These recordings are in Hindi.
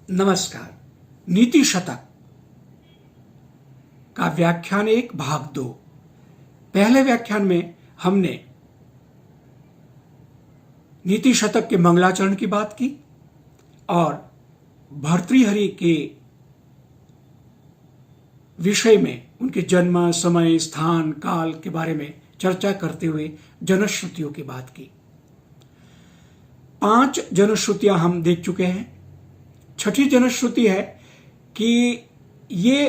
नमस्कार। नीति शतक का व्याख्यान 1 भाग 2। पहले व्याख्यान में हमने नीति शतक के मंगलाचरण की बात की और भर्तृहरि के विषय में उनके जन्म, समय, स्थान, काल के बारे में चर्चा करते हुए जनश्रुतियों की बात की। 5 जनश्रुतियां हम देख चुके हैं। छठी जनश्रुति है कि ये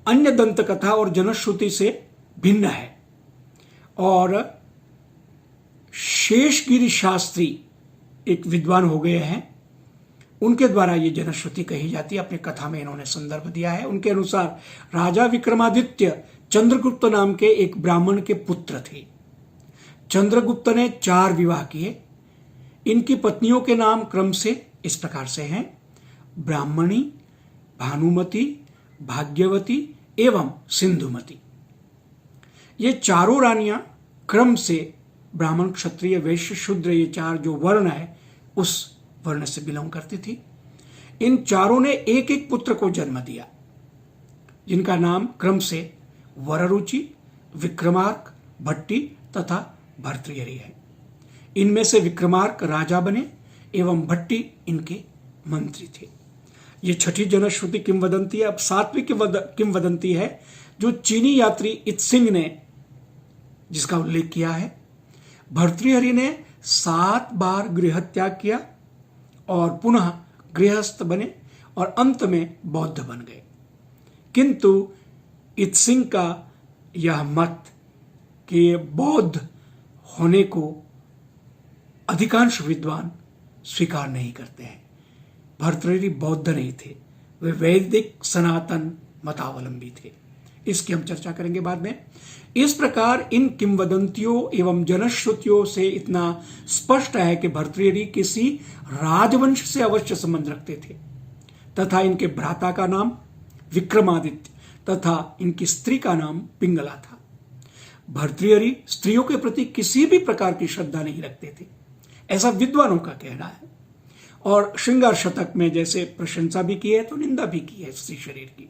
अन्य दंत कथा और जनश्रुति से भिन्न है और शेषगिरि शास्त्री एक विद्वान हो गए हैं, उनके द्वारा ये जनश्रुति कही जाती है। अपनी कथा में इन्होंने संदर्भ दिया है। उनके अनुसार राजा विक्रमादित्य चंद्रगुप्त नाम के एक ब्राह्मण के पुत्र थे। चंद्रगुप्त ने 4 विवाह किए। इनकी पत्नियों के नाम क्रम से इस प्रकार से हैं: ब्राह्मणी, भानुमती, भाग्यवती एवं सिंधुमती। ये चारों रानियां क्रम से ब्राह्मण, क्षत्रिय, वैश्य, शूद्र, ये 4 जो वर्ण है उस वर्ण से बिलोंग करती थी। इन चारों ने एक एक पुत्र को जन्म दिया, जिनका नाम क्रम से वररुचि, विक्रमार्क, भट्टी तथा भर्तृहरि है। इनमें से विक्रमार्क राजा बने एवं भट्टी इनके मंत्री थे। ये छठी जनश्रुति किंवदंती है। अब 7वीं किंवदंती है जो चीनी यात्री इत्सिंग ने जिसका उल्लेख किया है। भर्तृहरि ने 7 बार गृह त्याग किया और पुनः गृहस्थ बने और अंत में बौद्ध बन गए। किंतु इत्सिंग का यह मत कि बौद्ध होने को अधिकांश विद्वान स्वीकार नहीं करते हैं। भर्तृहरि बौद्ध नहीं थे, वे वैदिक सनातन मतावलंबी थे। इसकी हम चर्चा करेंगे बाद में। इस प्रकार इन किंवदंतियों एवं जनश्रुतियों से इतना स्पष्ट है कि भर्तृहरि किसी राजवंश से अवश्य संबंध रखते थे तथा इनके भ्राता का नाम विक्रमादित्य तथा इनकी स्त्री का नाम पिंगला था। भर्तृहरि स्त्रियों के प्रति किसी भी प्रकार की श्रद्धा नहीं रखते थे, ऐसा विद्वानों का कहना है। और श्रृंगार शतक में जैसे प्रशंसा भी की है तो निंदा भी की है स्त्री शरीर की।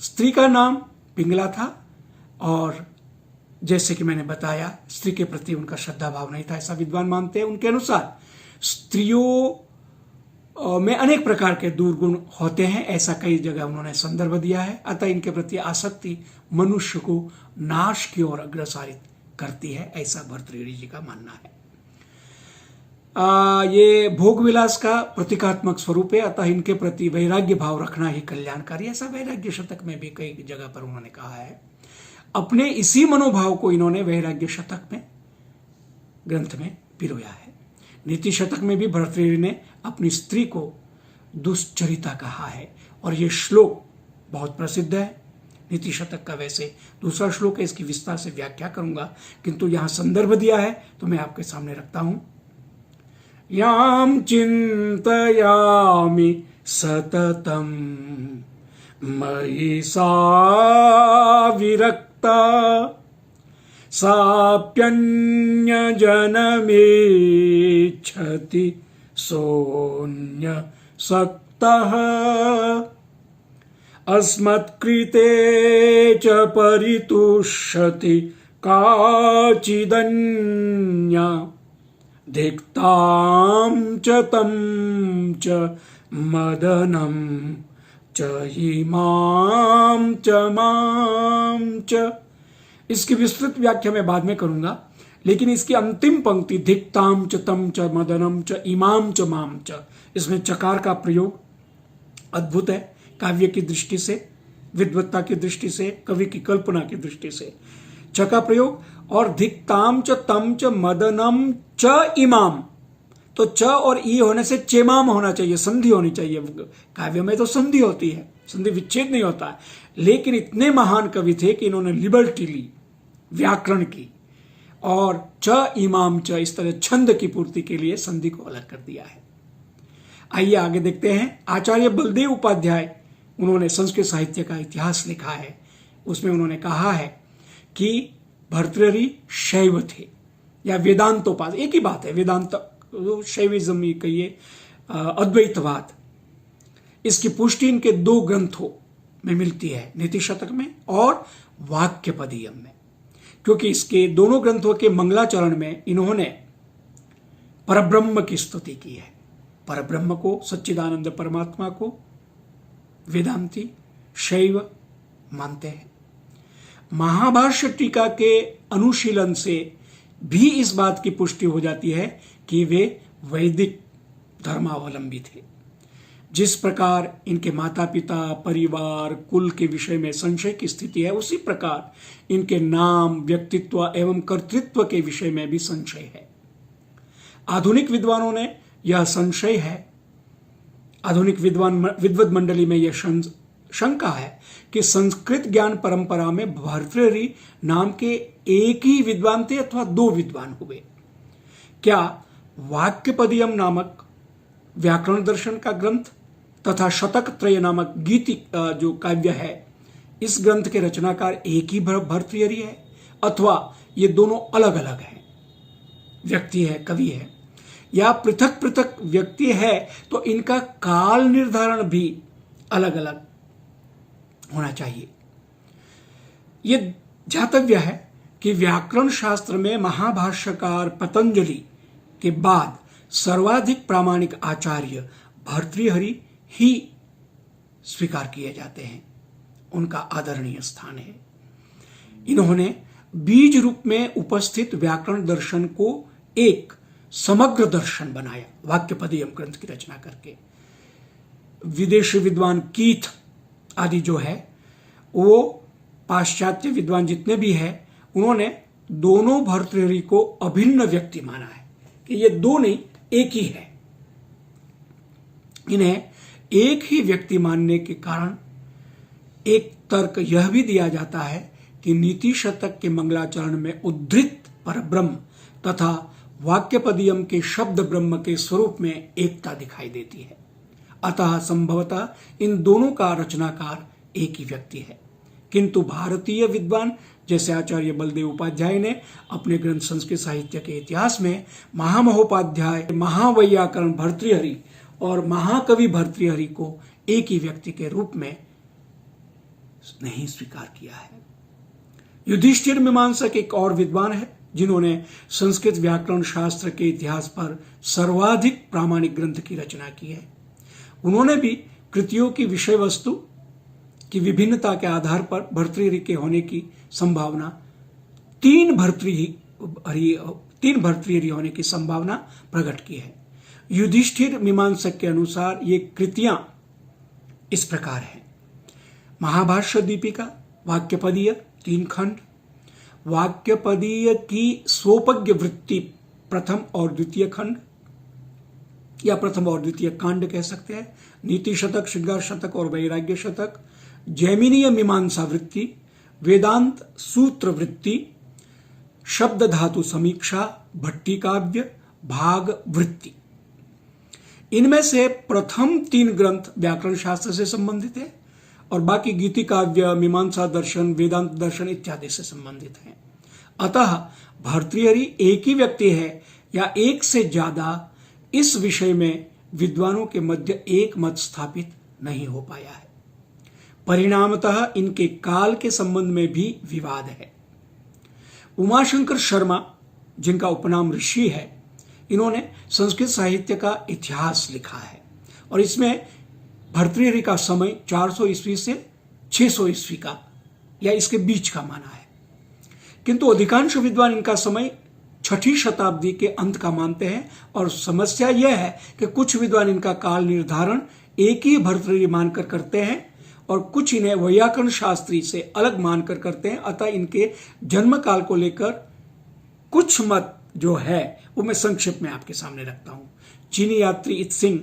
स्त्री का नाम पिंगला था और जैसे कि मैंने बताया, स्त्री के प्रति उनका श्रद्धा भाव नहीं था, ऐसा विद्वान मानते हैं। उनके अनुसार स्त्रियों में अनेक प्रकार के दुर्गुण होते हैं, ऐसा कई जगह उन्होंने संदर्भ दिया है। अतः इनके प्रति आसक्ति मनुष्य को नाश की ओर अग्रसारित करती है, ऐसा भर्तृहरि जी का मानना है। ये भोग विलास का प्रतीकात्मक स्वरूप है, अतः इनके प्रति वैराग्य भाव रखना ही कल्याणकारी, ऐसा वैराग्य शतक में भी कई जगह पर उन्होंने कहा है। अपने इसी मनोभाव को इन्होंने वैराग्य शतक में ग्रंथ में पिरोया है। नीति शतक में भी भर्तृहरि ने अपनी स्त्री को दुश्चरिता कहा है और ये श्लोक बहुत प्रसिद्ध है। नीति शतक का वैसे दूसरा श्लोक है, इसकी विस्तार से व्याख्या करूंगा, किंतु यहां संदर्भ दिया है तो मैं आपके सामने रखता हूं। यां चिन्तयामि सततं मयि सा विरक्ता साप्यन्यजनमेच्छति सोऽन्यसक्तः अस्मत्कृते च परितुष्यति काचिदन्या धिक्तां च तं च मदनं च इमां च मां च। इसकी विस्तृत व्याख्या मैं बाद में करूंगा, लेकिन इसकी अंतिम पंक्ति धिक्तां च तं च मदनं च इमां च मां च, इसमें चकार का प्रयोग अद्भुत है। काव्य की दृष्टि से, विद्वत्ता की दृष्टि से, कवि की कल्पना की दृष्टि से च का प्रयोग। और धिक्ताम च तम च मदनम च इमाम, तो च और ई होने से चेमाम होना चाहिए, संधि होनी चाहिए। काव्य में तो संधि होती है, संधि विच्छेद नहीं होता है, लेकिन इतने महान कवि थे कि इन्होंने लिबर्टी ली व्याकरण की और च इमाम च इस तरह छंद की पूर्ति के लिए संधि को अलग कर दिया है। आइए आगे देखते हैं। आचार्य बलदेव उपाध्याय, उन्होंने संस्कृत साहित्य का इतिहास लिखा है, उसमें उन्होंने कहा है कि भर्तृहरि शैव थे या वेदांतोपास, एक ही बात है, वेदांत शैविज्म कहिए, अद्वैतवाद इसकी पुष्टि इनके दो ग्रंथों में मिलती है, नीति शतक में और वाक्यपदीयम में, क्योंकि इसके दोनों ग्रंथों के मंगलाचरण में इन्होंने परब्रह्म की स्तुति की है। परब्रह्म को, सच्चिदानंद परमात्मा को वेदांती शैव मानते हैं। महाभाष्य टीका के अनुशीलन से भी इस बात की पुष्टि हो जाती है कि वे वैदिक धर्मावलंबी थे। जिस प्रकार इनके माता पिता, परिवार, कुल के विषय में संशय की स्थिति है, उसी प्रकार इनके नाम, व्यक्तित्व एवं कर्तृत्व के विषय में भी संशय है। आधुनिक विद्वानों ने यह संशय है, आधुनिक विद्वद मंडली में यह शंका है कि संस्कृत ज्ञान परंपरा में भर्तृहरि नाम के एक ही विद्वान थे अथवा दो विद्वान हुए। क्या वाक्यपदीयम नामक व्याकरण दर्शन का ग्रंथ तथा शतक त्रय नामक गीति जो काव्य है, इस ग्रंथ के रचनाकार एक ही भर्तृहरि है अथवा ये दोनों अलग अलग हैं, व्यक्ति है, कवि है, या पृथक पृथक व्यक्ति है तो इनका काल निर्धारण भी अलग अलग होना चाहिए। यह ध्यातव्य है कि व्याकरण शास्त्र में महाभाष्यकार पतंजलि के बाद सर्वाधिक प्रामाणिक आचार्य भर्तृहरि ही स्वीकार किए जाते हैं, उनका आदरणीय स्थान है। इन्होंने बीज रूप में उपस्थित व्याकरण दर्शन को एक समग्र दर्शन बनाया, वाक्यपदीयम ग्रंथ की रचना करके। विदेशी विद्वान कीथ आदि जो है, वो पाश्चात्य विद्वान जितने भी हैं, उन्होंने दोनों भर्तृहरि को अभिन्न व्यक्ति माना है कि ये दो नहीं, एक ही है। इन्हें एक ही व्यक्ति मानने के कारण एक तर्क यह भी दिया जाता है कि नीति शतक के मंगलाचरण में उद्धृत परब्रह्म तथा वाक्यपदीयम के शब्द ब्रह्म के स्वरूप में एकता दिखाई देती है। अतः संभवतः इन दोनों का रचनाकार एक ही व्यक्ति है। किंतु भारतीय विद्वान जैसे आचार्य बलदेव उपाध्याय ने अपने ग्रंथ संस्कृत साहित्य के इतिहास में महामहोपाध्याय, महावैयाकरण भर्तृहरि और महाकवि भर्तृहरि को एक ही व्यक्ति के रूप में नहीं स्वीकार किया है। युधिष्ठिर मीमांसक एक और विद्वान है जिन्होंने संस्कृत व्याकरण शास्त्र के इतिहास पर सर्वाधिक प्रामाणिक ग्रंथ की रचना की है। उन्होंने भी कृतियों की विषय वस्तु की विभिन्नता के आधार पर भर्तृहरि के होने की संभावना, तीन भर्तृहरि होने की संभावना प्रकट की है। युधिष्ठिर मीमांसक के अनुसार ये कृतियां इस प्रकार हैं: महाभाष्य दीपिका, वाक्यपदीय 3 खंड, वाक्यपदीय की स्वोपज्ञ वृत्ति प्रथम और द्वितीय खंड या प्रथम और द्वितीय कांड कह सकते हैं, नीति शतक, श्रृंगार शतक और वैराग्य शतक, जैमिनीय मीमांसा वृत्ति, वेदांत सूत्र वृत्ति, शब्द धातु समीक्षा, भट्टी काव्य, भाग वृत्ति। इनमें से प्रथम 3 ग्रंथ व्याकरण शास्त्र से संबंधित है और बाकी गीति काव्य, मीमांसा दर्शन, वेदांत दर्शन इत्यादि से संबंधित हैं। अतः भर्तृहरि एक ही व्यक्ति है या एक से ज्यादा, इस विषय में विद्वानों के मध्य एक मत स्थापित नहीं हो पाया है। परिणामतः इनके काल के संबंध में भी विवाद है। उमाशंकर शर्मा, जिनका उपनाम ऋषि है, इन्होंने संस्कृत साहित्य का इतिहास लिखा है और इसमें भर्तृहरि का समय 400 ईस्वी से 600 ईस्वी का या इसके बीच का माना है, किंतु अधिकांश विद्वान इनका समय 6ठी शताब्दी के अंत का मानते हैं। और समस्या यह है कि कुछ विद्वान इनका काल निर्धारण एक ही भर्तृहरि मानकर करते हैं और कुछ इन्हें वैयाकरण शास्त्री से अलग मानकर करते हैं। अतः इनके जन्म काल को लेकर कुछ मत जो है वो मैं संक्षेप में आपके सामने रखता हूं। चीनी यात्री इत्सिंग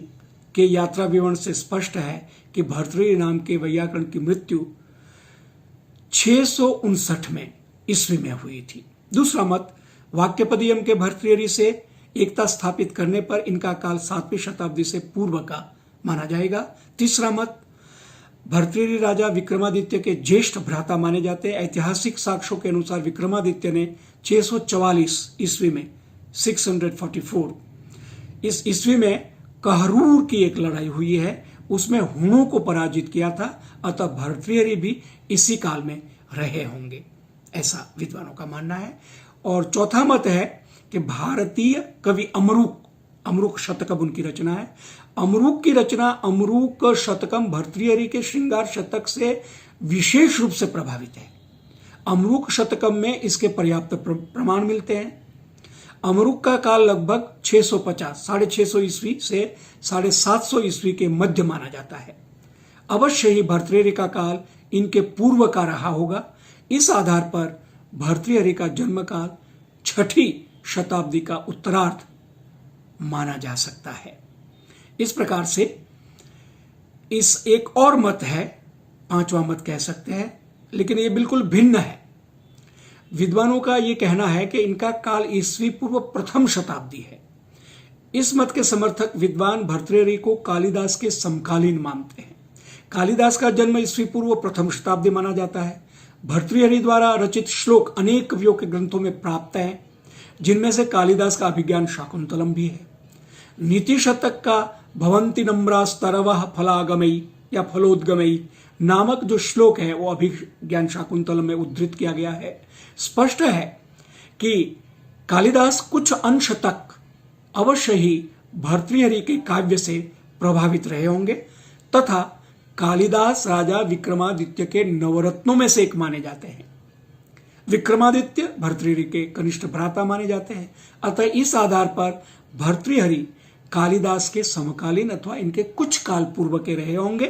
के यात्रा विवरण से स्पष्ट है कि भर्तृहरि नाम के वैयाकरण की मृत्यु 659 में ईस्वी में हुई थी। दूसरा मत, वाक्यपदीयम के भर्तृहरि से एकता स्थापित करने पर इनका काल 7वीं शताब्दी से पूर्व का माना जाएगा। तीसरा मत, भर्तृहरि राजा विक्रमादित्य के ज्येष्ठ भ्राता माने जाते हैं। ऐतिहासिक साक्ष्यों के अनुसार विक्रमादित्य ने 644 ईस्वी में 644 इस ईस्वी में कहरूर की एक लड़ाई हुई है, उसमें हुणों को पराजित किया था, अतः भर्तृहरि भी इसी काल में रहे होंगे, ऐसा विद्वानों का मानना है। और चौथा मत है कि भारतीय कवि अमरूक शतकम उनकी रचना है। अमरूक की रचना अमरूक शतकम भर्तृहरि के श्रृंगार शतक से विशेष रूप से प्रभावित है। अमरूक शतकम में इसके पर्याप्त प्रमाण मिलते हैं। अमरूक का काल लगभग 650 650 ईस्वी से 750 ईस्वी के मध्य माना जाता है। अवश्य ही भर्तृहरि का काल इनके पूर्व का रहा होगा। इस आधार पर भर्तृहरि का जन्म काल 6ठी शताब्दी का उत्तरार्ध माना जा सकता है। इस प्रकार से इस एक और मत है, पांचवा मत कह सकते हैं, लेकिन ये बिल्कुल भिन्न है। विद्वानों का ये कहना है कि इनका काल ईस्वी पूर्व प्रथम शताब्दी है। इस मत के समर्थक विद्वान भर्तृहरि को कालिदास के समकालीन मानते हैं। कालिदास का जन्म ईस्वी पूर्व प्रथम शताब्दी माना जाता है। भर्तृहरि द्वारा रचित श्लोक अनेक कवियों के ग्रंथों में प्राप्त हैं, जिनमें से कालिदास का अभिज्ञान शाकुंतलम भी है। नीति शतक का भवंती नम्रास्तरवः फलागमयी या फलोद्गमयी नामक जो श्लोक है वो अभिज्ञान शाकुंतलम में उद्धृत किया गया है। स्पष्ट है कि कालिदास कुछ अंश तक अवश्य ही भर्तृहरि के काव्य से प्रभावित रहे होंगे तथा कालिदास राजा विक्रमादित्य के नवरत्नों में से एक माने जाते हैं। विक्रमादित्य भर्तृहरि के कनिष्ठ भ्राता माने जाते हैं। अतः इस आधार पर भर्तृहरि कालिदास के समकालीन अथवा इनके कुछ काल पूर्व के रहे होंगे।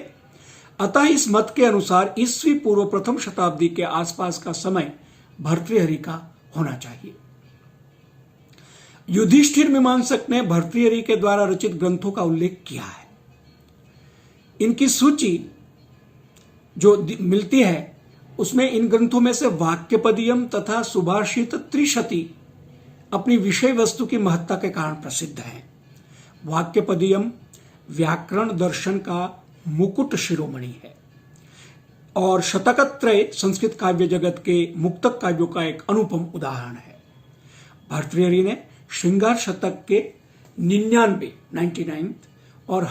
अतः इस मत के अनुसार ईस्वी पूर्व प्रथम शताब्दी के आसपास का समय भर्तृहरि का होना चाहिए। युधिष्ठिर मीमांसक ने भर्तृहरि के द्वारा रचित ग्रंथों का उल्लेख किया है। इनकी सूची जो मिलती है उसमें इन ग्रंथों में से वाक्यपदीयम तथा सुभाषित त्रिशती अपनी विषय वस्तु की महत्ता के कारण प्रसिद्ध है। वाक्यपदीयम व्याकरण दर्शन का मुकुट शिरोमणि है और शतकत्रय संस्कृत काव्य जगत के मुक्तक काव्यों का एक अनुपम उदाहरण है। भर्तृहरि ने श्रृंगार शतक के 99 और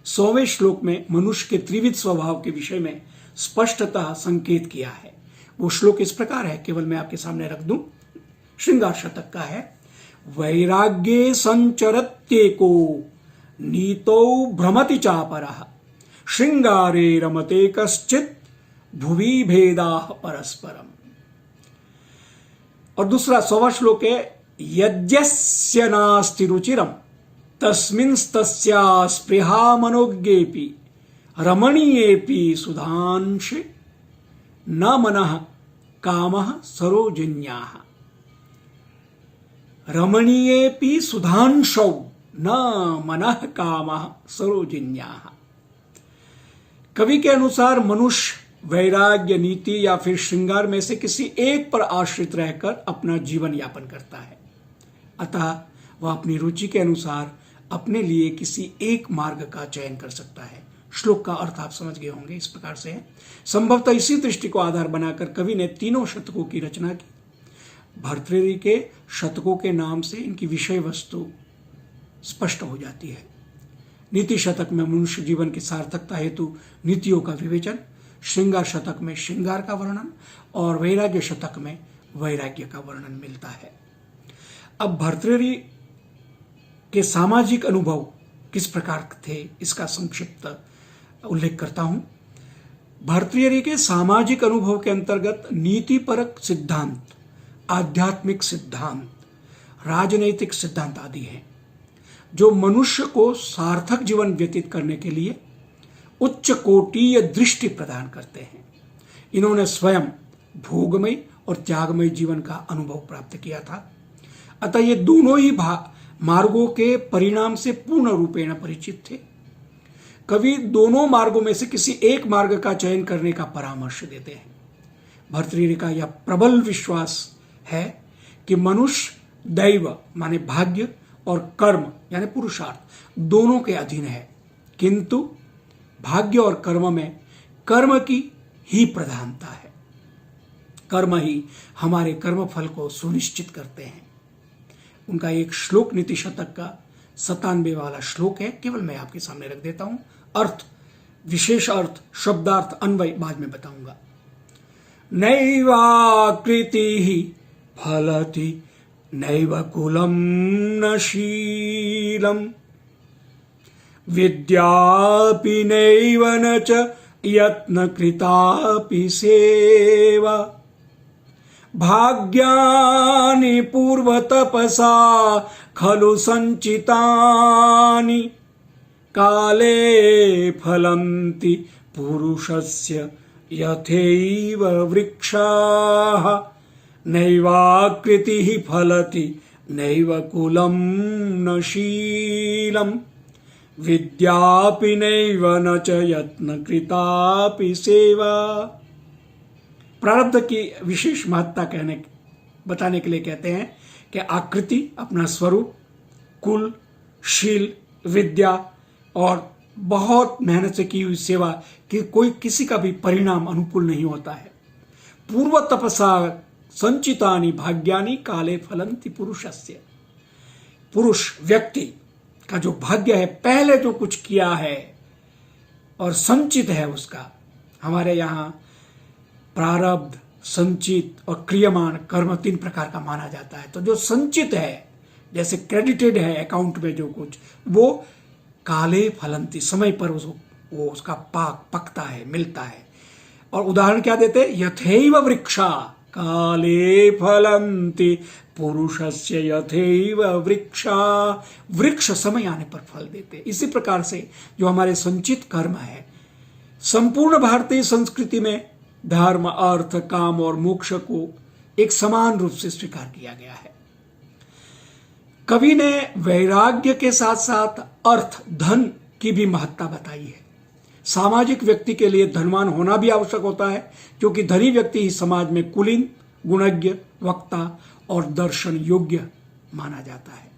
100वें श्लोक में मनुष्य के त्रिविध स्वभाव के विषय में स्पष्टतः संकेत किया है। वो श्लोक इस प्रकार है, केवल मैं आपके सामने रख दूं। श्रृंगार शतक का है, वैराग्ये संचरत्येको नीतो भ्रमति चापरः श्रृंगारे रमते कश्चित् भुवि भेदाः परस्परम। और दूसरा 100वां श्लोक है, यज्ञस्य नास्ति रुचिरम तस्मिंस्तस्या स्पृहा मनोज्ञेपि रमणीयेपि सुधांशे न मनः कामः सरोजन्याः। रमणीयेपि सुधांशौ न मनः कामः सरोजन्याः। कवि के अनुसार मनुष्य वैराग्य, नीति या फिर श्रृंगार में से किसी एक पर आश्रित रहकर अपना जीवन यापन करता है। अतः वह अपनी रुचि के अनुसार अपने लिए किसी एक मार्ग का चयन कर सकता है। श्लोक का अर्थ आप समझ गए होंगे, इस प्रकार से है। संभवतः इसी दृष्टि को आधार बनाकर कवि ने तीनों शतकों की रचना की। भर्तृहरि के शतकों के नाम से इनकी विषय वस्तु स्पष्ट हो जाती है। नीति शतक में मनुष्य जीवन की सार्थकता हेतु नीतियों का विवेचन, श्रृंगार शतक में श्रृंगार का वर्णन और वैराग्य शतक में वैराग्य का वर्णन मिलता है। अब भर्तृहरि के सामाजिक अनुभव किस प्रकार थे, इसका संक्षिप्त उल्लेख करता हूं। भर्तृहरि के सामाजिक अनुभव के अंतर्गत नीतिपरक सिद्धांत, आध्यात्मिक सिद्धांत, राजनैतिक सिद्धांत आदि हैं, जो मनुष्य को सार्थक जीवन व्यतीत करने के लिए उच्च कोटीय दृष्टि प्रदान करते हैं। इन्होंने स्वयं भोगमय और त्यागमय जीवन का अनुभव प्राप्त किया था। अतः ये दोनों ही मार्गों के परिणाम से पूर्ण रूपेण परिचित थे। कवि दोनों मार्गों में से किसी एक मार्ग का चयन करने का परामर्श देते हैं। भर्तृहरि का यह प्रबल विश्वास है कि मनुष्य दैव माने भाग्य और कर्म यानी पुरुषार्थ दोनों के अधीन है, किंतु भाग्य और कर्म में कर्म की ही प्रधानता है। कर्म ही हमारे कर्म फल को सुनिश्चित करते हैं। उनका एक श्लोक नीति शतक का 97 वाला श्लोक है, केवल मैं आपके सामने रख देता हूं, अर्थ, विशेष अर्थ, शब्दार्थ, अन्वय बाद में बताऊंगा। नैवाकृति फलति नैव कुलम न शीलम विद्यापि नैव न च यत्नकृतापि सेवा भाग्यानि पूर्वतपसा खलु संचितानि काले फलन्ति पुरुषस्य यथैव वृक्षाः नैवाकृतिः फलति नैव कुलं न शीलम् विद्यापि नैव न च यत्नकृतापि सेवा। प्रारब्ध की विशेष महत्ता बताने के लिए कहते हैं कि आकृति अपना स्वरूप, कुल, शील, विद्या और बहुत मेहनत से की हुई सेवा कि कोई किसी का भी परिणाम अनुकूल नहीं होता है। पूर्व तपसा संचितानि भाग्यानि काले फलन्ति पुरुषस्य। पुरुष व्यक्ति का जो भाग्य है, पहले जो कुछ किया है और संचित है उसका, हमारे यहाँ प्रारब्ध, संचित और क्रियमान कर्म 3 प्रकार का माना जाता है। तो जो संचित है, जैसे क्रेडिटेड है अकाउंट में जो कुछ, वो काले फलंती, समय पर वो उसका पाक पकता है, मिलता है। और उदाहरण क्या देते? यथैव वृक्षा काले फलंती पुरुषस्य यथैव वृक्षा। वृक्ष समय आने पर फल देते। इसी प्रकार से जो हमारे संचित कर्म है, संपूर्ण भारतीय संस्कृति में धर्म, अर्थ, काम और मोक्ष को एक समान रूप से स्वीकार किया गया है। कवि ने वैराग्य के साथ साथ अर्थ, धन की भी महत्ता बताई है। सामाजिक व्यक्ति के लिए धनवान होना भी आवश्यक होता है, क्योंकि धनी व्यक्ति ही समाज में कुलीन, गुणज्ञ, वक्ता और दर्शन योग्य माना जाता है।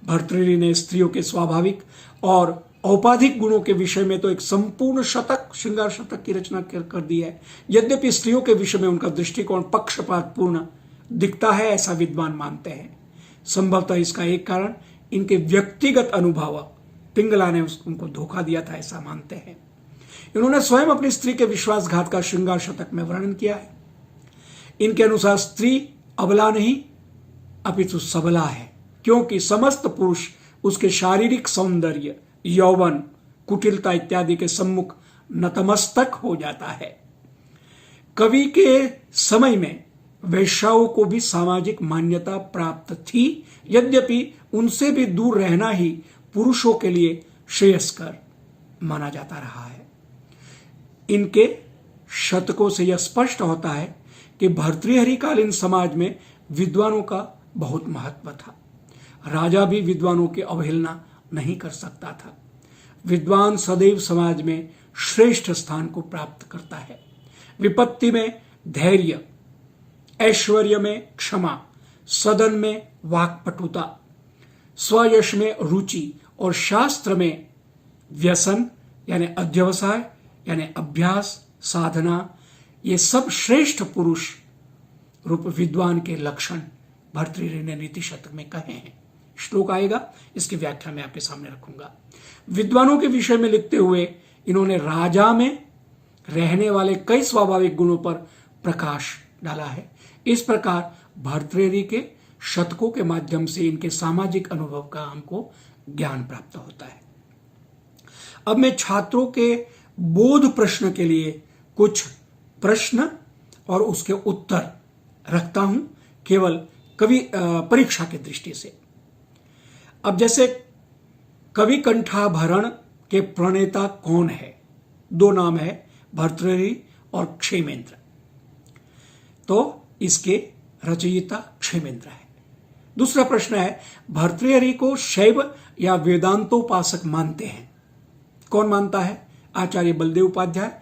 भर्तृहरि ने स्त्रियों के स्वाभाविक और औपाधिक गुणों के विषय में तो एक संपूर्ण शतक, श्रृंगार शतक की रचना कर दी है। यद्यपि स्त्रियों के विषय में उनका दृष्टिकोण पक्षपातपूर्ण दिखता है, ऐसा विद्वान मानते हैं। संभवतः इसका एक कारण इनके व्यक्तिगत अनुभव, पिंगला ने उनको धोखा दिया था, ऐसा मानते हैं। इन्होंने स्वयं अपनी स्त्री के विश्वासघात का श्रृंगार शतक में वर्णन किया है। इनके अनुसार स्त्री अबला नहीं अपितु सबला है, क्योंकि समस्त पुरुष उसके शारीरिक सौंदर्य, यौवन, कुटिलता इत्यादि के सम्मुख नतमस्तक हो जाता है। कवि के समय में वैश्याओं को भी सामाजिक मान्यता प्राप्त थी, यद्यपि उनसे भी दूर रहना ही पुरुषों के लिए श्रेयस्कर माना जाता रहा है। इनके शतकों से यह स्पष्ट होता है कि भर्तृहरिकालीन समाज में विद्वानों का बहुत महत्व था। राजा भी विद्वानों की अवहेलना नहीं कर सकता था। विद्वान सदैव समाज में श्रेष्ठ स्थान को प्राप्त करता है। विपत्ति में धैर्य, ऐश्वर्य में क्षमा, सदन में वाक्पटुता, स्वयश में रुचि और शास्त्र में व्यसन यानी अध्यवसाय यानी अभ्यास, साधना, ये सब श्रेष्ठ पुरुष रूप विद्वान के लक्षण भर्तृहरि ने नीति शतक में कहे हैं। श्लोक आएगा, इसकी व्याख्या मैं आपके सामने रखूंगा। विद्वानों के विषय में लिखते हुए इन्होंने राजा में रहने वाले कई स्वाभाविक गुणों पर प्रकाश डाला है। इस प्रकार भर्तृहरि के शतकों के माध्यम से इनके सामाजिक अनुभव का हमको ज्ञान प्राप्त होता है। अब मैं छात्रों के बोध प्रश्न के लिए कुछ प्रश्न और उसके उत्तर रखता हूं, केवल कवि परीक्षा की दृष्टि से। अब जैसे कवि कंठाभरण के प्रणेता कौन है? 2 नाम है, भर्तृहरि और क्षेमेंद्र। तो इसके रचयिता क्षेमेंद्र है। दूसरा प्रश्न है, भर्तृहरि को शैव या वेदांतोपासक मानते हैं? कौन मानता है? आचार्य बलदेव उपाध्याय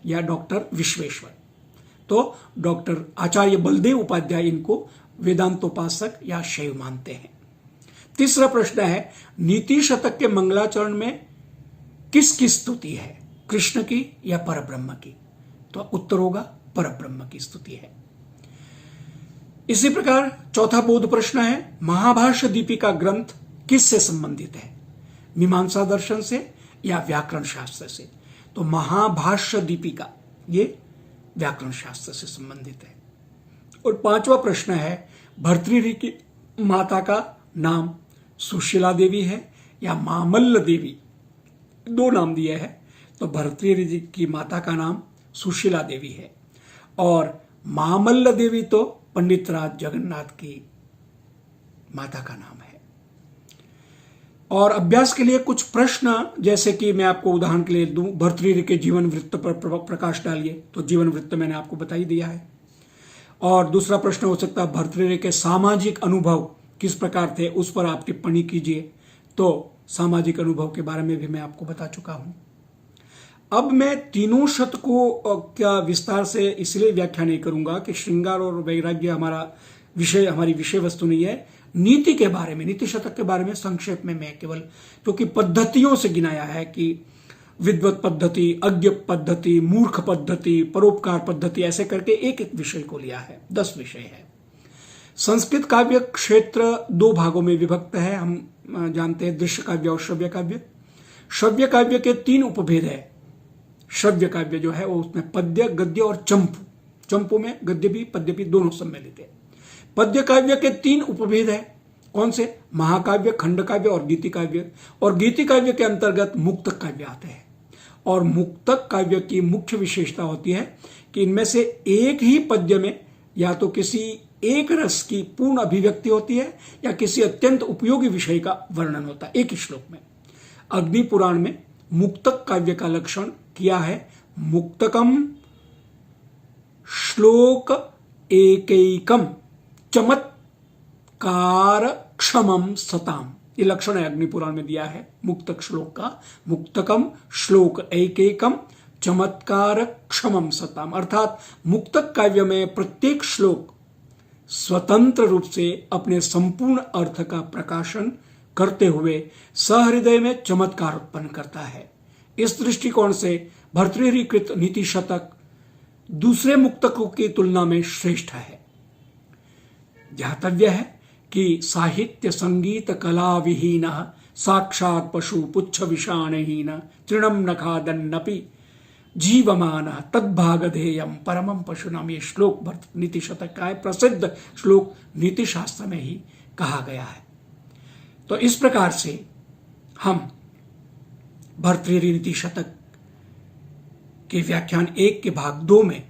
या डॉक्टर विश्वेश्वर। तो डॉक्टर आचार्य बलदेव उपाध्याय इनको वेदांतोपासक या शैव मानते हैं। तीसरा प्रश्न है, नीति शतक के मंगलाचरण में किसकी स्तुति है? कृष्ण की या परब्रह्म की? तो उत्तर होगा परब्रह्म की स्तुति है। इसी प्रकार चौथा बोध प्रश्न है, महाभाष्य दीपिका ग्रंथ किससे संबंधित है? मीमांसा दर्शन से या व्याकरण शास्त्र से। तो महाभाष्य दीपिका ये व्याकरण शास्त्र से संबंधित है। और 5वां प्रश्न है, भर्तृहरि की माता का नाम सुशीला देवी है या मामल्ल देवी, 2 नाम दिए हैं। तो भर्तृहरि जी की माता का नाम सुशीला देवी है और मामल्ल देवी तो पंडित राज जगन्नाथ की माता का नाम है। और अभ्यास के लिए कुछ प्रश्न, जैसे कि मैं आपको उदाहरण के लिए दूं, भर्तृहरि के जीवन वृत्त पर प्रकाश डालिए, तो जीवन वृत्त मैंने आपको बता ही दिया है। और दूसरा प्रश्न हो सकता है, भर्तृहरि के सामाजिक अनुभव किस प्रकार थे, उस पर आप टिप्पणी कीजिए। तो सामाजिक अनुभव के बारे में भी मैं आपको बता चुका हूं। अब मैं तीनों शतकों का विस्तार से इसलिए व्याख्या नहीं करूंगा कि श्रृंगार और वैराग्य हमारी विषय वस्तु नहीं है। नीति के बारे में, नीति शतक के बारे में संक्षेप में मैं केवल, क्योंकि पद्धतियों से गिनाया है कि विद्वत पद्धति, अज्ञ पद्धति, मूर्ख पद्धति, परोपकार पद्धति, ऐसे करके एक एक विषय को लिया है। 10 विषय है। संस्कृत काव्य क्षेत्र 2 भागों में विभक्त है। हम जानते हैं दृश्य काव्य और श्रव्य काव्य। श्रव्य काव्य के 3 उपभेद है। श्रव्य काव्य जो है वो उसमें पद्य, गद्य और चंपू, चंपू में गद्य भी पद्य भी दोनों सम्मिलित है। पद्य काव्य के 3 उपभेद है। कौन से? महाकाव्य, खंड काव्य और गीति काव्य। और गीति काव्य के अंतर्गत मुक्तक काव्य आते हैं। और मुक्तक काव्य की मुख्य विशेषता होती है कि इनमें से एक ही पद्य में या तो किसी एक रस की पूर्ण अभिव्यक्ति होती है या किसी अत्यंत उपयोगी विषय का वर्णन होता है एक ही श्लोक में। अग्नि पुराण में मुक्तक काव्य का लक्षण किया है, मुक्तकम श्लोक एकैकम चमत्कार क्षमम सताम, ये लक्षण है अग्नि पुराण में दिया है मुक्तक श्लोक का। मुक्तकम श्लोक एकैकम चमत्कार क्षमम सताम, अर्थात मुक्तक काव्य में प्रत्येक श्लोक स्वतंत्र रूप से अपने संपूर्ण अर्थ का प्रकाशन करते हुए सहृदय में चमत्कार उत्पन्न करता है। इस दृष्टिकोण से भर्तृहरि कृत नीति शतक दूसरे मुक्तकों की तुलना में श्रेष्ठ है। ध्यातव्य है कि साहित्य संगीत कला विहीन साक्षात पशु पुच्छ विषाणहीन तृणम नखादन्नपि जीवमान तद्भागधेयम परमम पशुनाम, ये श्लोक नीति शतक का है, प्रसिद्ध श्लोक नीति शास्त्र में ही कहा गया है। तो इस प्रकार से हम भर्तृहरि नीति शतक के व्याख्यान 1 के भाग 2 में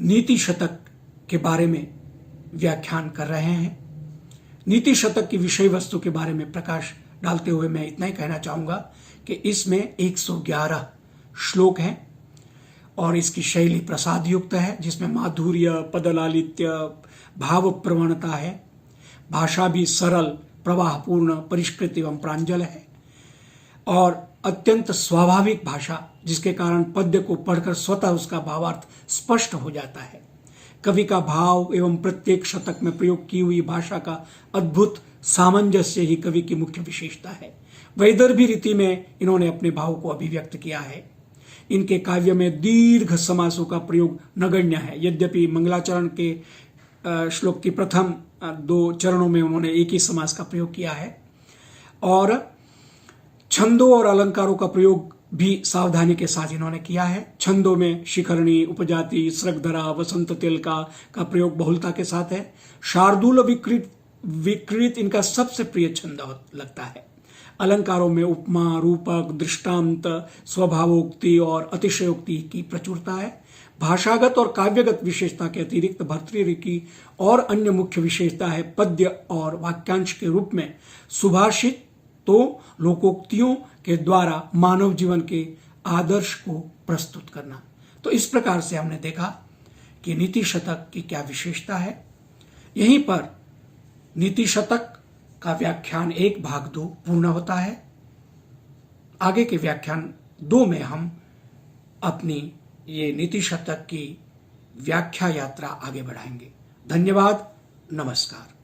नीति शतक के बारे में व्याख्यान कर रहे हैं। नीति शतक की विषय वस्तु के बारे में प्रकाश डालते हुए मैं इतना ही कहना चाहूंगा कि इसमें 111 श्लोक हैं और इसकी शैली प्रसाद युक्त है, जिसमें माधुर्य, पदलालित्य, भाव प्रवणता है। भाषा भी सरल, प्रवाहपूर्ण, परिष्कृत एवं प्रांजल है और अत्यंत स्वाभाविक भाषा, जिसके कारण पद्य को पढ़कर स्वतः उसका भावार्थ स्पष्ट हो जाता है। कवि का भाव एवं प्रत्येक शतक में प्रयोग की हुई भाषा का अद्भुत सामंजस्य ही कवि की मुख्य विशेषता है। वैदर्भी रीति में इन्होंने अपने भाव को अभिव्यक्त किया है। इनके काव्य में दीर्घ समासों का प्रयोग नगण्य है। यद्यपि मंगलाचरण के श्लोक की प्रथम 2 चरणों में उन्होंने एक ही समास का प्रयोग किया है और छंदों और अलंकारों का प्रयोग भी सावधानी के साथ इन्होंने किया है। छंदों में शिखरणी, उपजाति, स्रगधरा, वसंत तिलका का प्रयोग बहुलता के साथ है। शार्दूल विकृत इनका सबसे प्रिय छंद लगता है। अलंकारों में उपमा, रूपक, दृष्टांत, स्वभावोक्ति और अतिशयोक्ति की प्रचुरता है। भाषागत और काव्यगत विशेषता के अतिरिक्त भर्तृहरि की और अन्य मुख्य विशेषता है पद्य और वाक्यांश के रूप में सुभाषित तो लोकोक्तियों के द्वारा मानव जीवन के आदर्श को प्रस्तुत करना। तो इस प्रकार से हमने देखा कि नीति शतक की क्या विशेषता है। यहीं पर नीति शतक का व्याख्यान 1 भाग 2 पूर्ण होता है। आगे के व्याख्यान 2 में हम अपनी ये नीति शतक की व्याख्या यात्रा आगे बढ़ाएंगे। धन्यवाद, नमस्कार।